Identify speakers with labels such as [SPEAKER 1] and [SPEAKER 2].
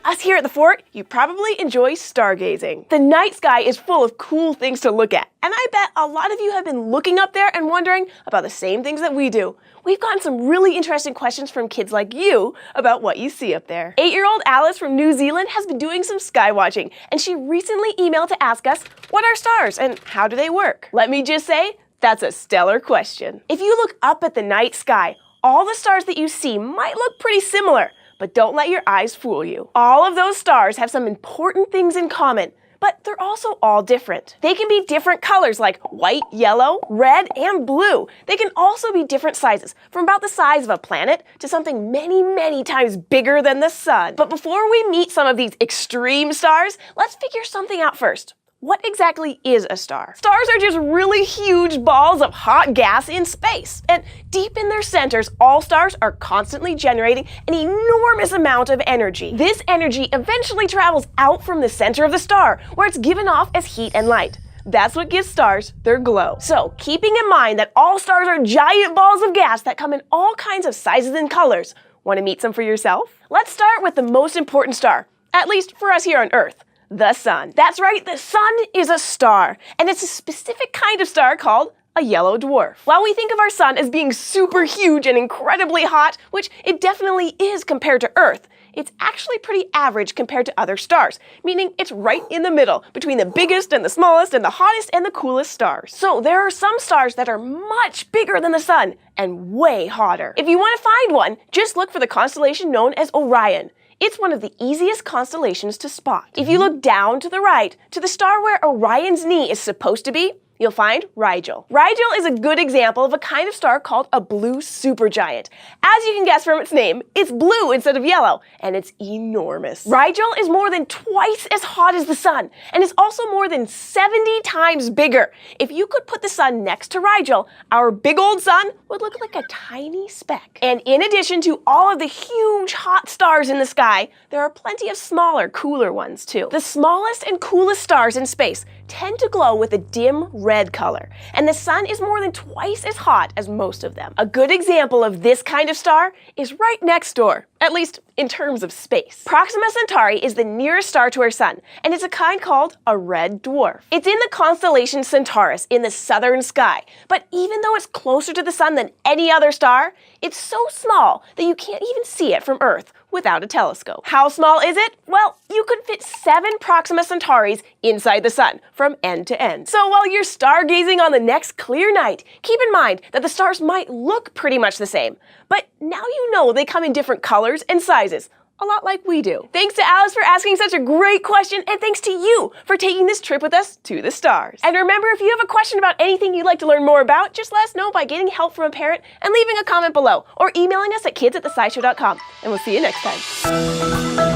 [SPEAKER 1] us here at the fort, you probably enjoy stargazing. The night sky is full of cool things to look at, and I bet a lot of you have been looking up there and wondering about the same things that we do. We've gotten some really interesting questions from kids like you about what you see up there. 8-year-old Alice from New Zealand has been doing some sky watching, and she recently emailed to ask us, what are stars and how do they work? Let me just say, that's a stellar question. If you look up at the night sky, all the stars that you see might look pretty similar, but don't let your eyes fool you. All of those stars have some important things in common, but they're also all different. They can be different colors like white, yellow, red, and blue. They can also be different sizes, from about the size of a planet to something many, many times bigger than the sun. But before we meet some of these extreme stars, let's figure something out first. What exactly is a star? Stars are just really huge balls of hot gas in space. And deep in their centers, all stars are constantly generating an enormous amount of energy. This energy eventually travels out from the center of the star, where it's given off as heat and light. That's what gives stars their glow. So, keeping in mind that all stars are giant balls of gas that come in all kinds of sizes and colors, want to meet some for yourself? Let's start with the most important star, at least for us here on Earth. The sun. That's right, the sun is a star, and it's a specific kind of star called a yellow dwarf. While we think of our sun as being super huge and incredibly hot, which it definitely is compared to Earth, it's actually pretty average compared to other stars, meaning it's right in the middle between the biggest and the smallest and the hottest and the coolest stars. So there are some stars that are much bigger than the sun and way hotter. If you want to find one, just look for the constellation known as Orion. It's one of the easiest constellations to spot. If you look down to the right, to the star where Orion's knee is supposed to be, you'll find Rigel. Rigel is a good example of a kind of star called a blue supergiant. As you can guess from its name, it's blue instead of yellow, and it's enormous. Rigel is more than twice as hot as the sun, and is also more than 70 times bigger. If you could put the sun next to Rigel, our big old sun would look like a tiny speck. And in addition to all of the huge hot stars in the sky, there are plenty of smaller, cooler ones too. The smallest and coolest stars in space tend to glow with a dim red color, and the sun is more than twice as hot as most of them. A good example of this kind of star is right next door, at least in terms of space. Proxima Centauri is the nearest star to our sun, and it's a kind called a red dwarf. It's in the constellation Centaurus in the southern sky, but even though it's closer to the sun than any other star, it's so small that you can't even see it from Earth without a telescope. How small is it? Well, you could fit 7 Proxima Centauris inside the sun, from end to end. So while you're stargazing on the next clear night, keep in mind that the stars might look pretty much the same, but now you know they come in different colors and sizes, a lot like we do. Thanks to Alice for asking such a great question, and thanks to you for taking this trip with us to the stars. And remember, if you have a question about anything you'd like to learn more about, just let us know by getting help from a parent and leaving a comment below, or emailing us at kids@thescishow.com. And we'll see you next time.